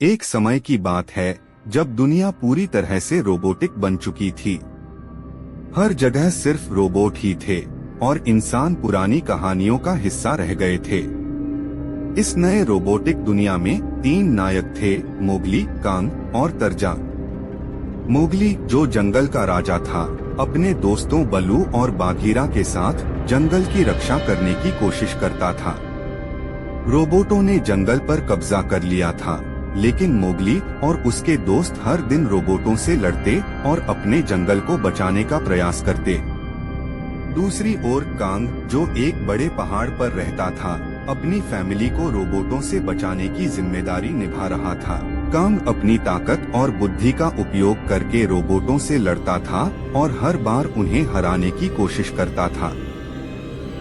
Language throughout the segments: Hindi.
एक समय की बात है जब दुनिया पूरी तरह से रोबोटिक बन चुकी थी। हर जगह सिर्फ रोबोट ही थे और इंसान पुरानी कहानियों का हिस्सा रह गए थे। इस नए रोबोटिक दुनिया में 3 नायक थे, मोगली, कांग और तर्जान। मोगली, जो जंगल का राजा था, अपने दोस्तों बलू और बाघीरा के साथ जंगल की रक्षा करने की कोशिश करता था। रोबोटों ने जंगल पर कब्जा कर लिया था, लेकिन मोगली और उसके दोस्त हर दिन रोबोटों से लड़ते और अपने जंगल को बचाने का प्रयास करते। दूसरी ओर कांग, जो एक बड़े पहाड़ पर रहता था, अपनी फैमिली को रोबोटों से बचाने की जिम्मेदारी निभा रहा था। कांग अपनी ताकत और बुद्धि का उपयोग करके रोबोटों से लड़ता था और हर बार उन्हें हराने की कोशिश करता था।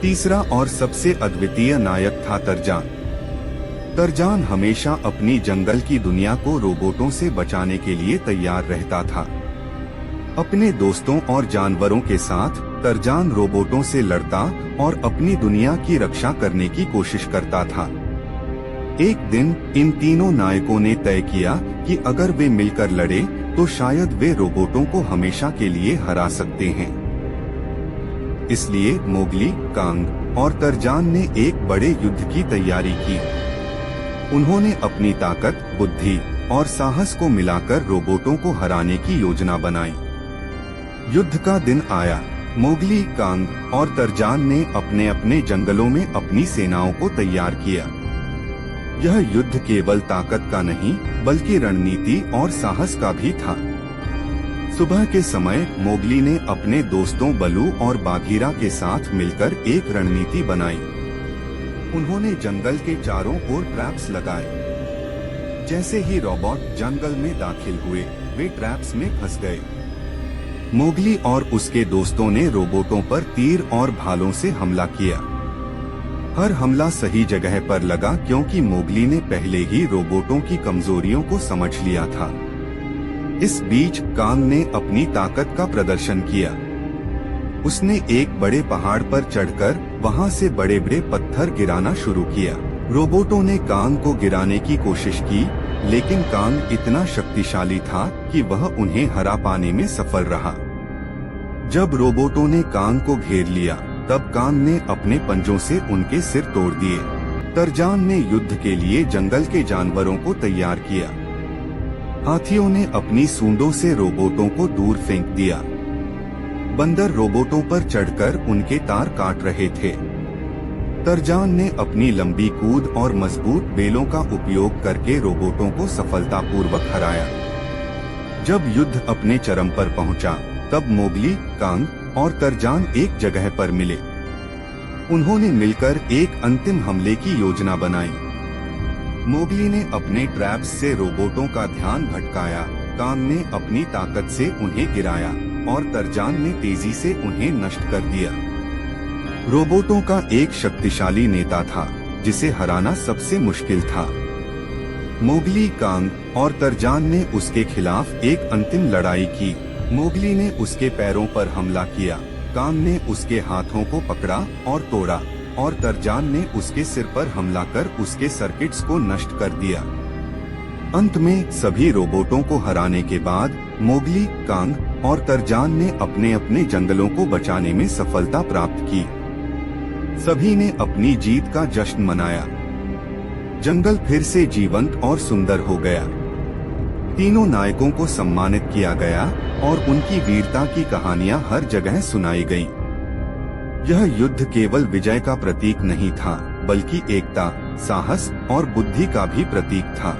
तीसरा और सबसे अद्वितीय नायक था तर्जान। तर्जान हमेशा अपनी जंगल की दुनिया को रोबोटों से बचाने के लिए तैयार रहता था। अपने दोस्तों और जानवरों के साथ तर्जान रोबोटों से लड़ता और अपनी दुनिया की रक्षा करने की कोशिश करता था। एक दिन इन तीनों नायकों ने तय किया कि अगर वे मिलकर लड़े तो शायद वे रोबोटों को हमेशा के लिए हरा सकते हैं। इसलिए मोगली, कांग और तर्जान ने एक बड़े युद्ध की तैयारी की। उन्होंने अपनी ताकत, बुद्धि और साहस को मिलाकर रोबोटों को हराने की योजना बनाई। युद्ध का दिन आया। मोगली, कांग और तर्जान ने अपने अपने जंगलों में अपनी सेनाओं को तैयार किया। यह युद्ध केवल ताकत का नहीं, बल्कि रणनीति और साहस का भी था। सुबह के समय मोगली ने अपने दोस्तों बलू और बाघीरा के साथ मिलकर एक रणनीति बनाई। उन्होंने जंगल के चारों ओर ट्रैप्स लगाए। जैसे ही रोबोट जंगल में दाखिल हुए, वे ट्रैप्स में फंस गए। मोगली और उसके दोस्तों ने रोबोटों पर तीर और भालों से हमला किया। हर हमला सही जगह पर लगा क्योंकि मोगली ने पहले ही रोबोटों की कमजोरियों को समझ लिया था। इस बीच कांग ने अपनी ताकत का प्रदर्शन किया। उसने एक बड़े पहाड़ पर चढ़कर वहां से बड़े बड़े पत्थर गिराना शुरू किया। रोबोटों ने कांग को गिराने की कोशिश की, लेकिन कांग इतना शक्तिशाली था कि वह उन्हें हरा पाने में सफल रहा। जब रोबोटों ने कांग को घेर लिया, तब कांग ने अपने पंजों से उनके सिर तोड़ दिए। तर्जान ने युद्ध के लिए जंगल के जानवरों को तैयार किया। हाथियों ने अपनी सूंडों से रोबोटों को दूर फेंक दिया। बंदर रोबोटों पर चढ़कर उनके तार काट रहे थे। तर्जान ने अपनी लंबी कूद और मजबूत बेलों का उपयोग करके रोबोटों को सफलतापूर्वक हराया। जब युद्ध अपने चरम पर पहुंचा, तब मोगली, कांग और तर्जान एक जगह पर मिले। उन्होंने मिलकर एक अंतिम हमले की योजना बनाई। मोगली ने अपने ट्रैप्स से रोबोटों का ध्यान भटकाया, कांग ने अपनी ताकत से उन्हें गिराया और तर्जान ने तेजी से उन्हें नष्ट कर दिया। रोबोटों का एक शक्तिशाली नेता था, जिसे हराना सबसे मुश्किल था। मोगली, कांग और तर्जान ने उसके खिलाफ एक अंतिम लड़ाई की। मोगली ने उसके पैरों पर हमला किया, कांग ने उसके हाथों को पकड़ा और तोड़ा और तर्जान ने उसके सिर पर हमला कर उसके सर्किट्स को नष्ट कर दिया। अंत में सभी रोबोटों को हराने के बाद मोगली, कांग और तर्जान ने अपने अपने जंगलों को बचाने में सफलता प्राप्त की। सभी ने अपनी जीत का जश्न मनाया। जंगल फिर से जीवंत और सुंदर हो गया। तीनों नायकों को सम्मानित किया गया और उनकी वीरता की कहानियां हर जगह सुनाई गईं। यह युद्ध केवल विजय का प्रतीक नहीं था, बल्कि एकता, साहस और बुद्धि का भी प्रतीक था।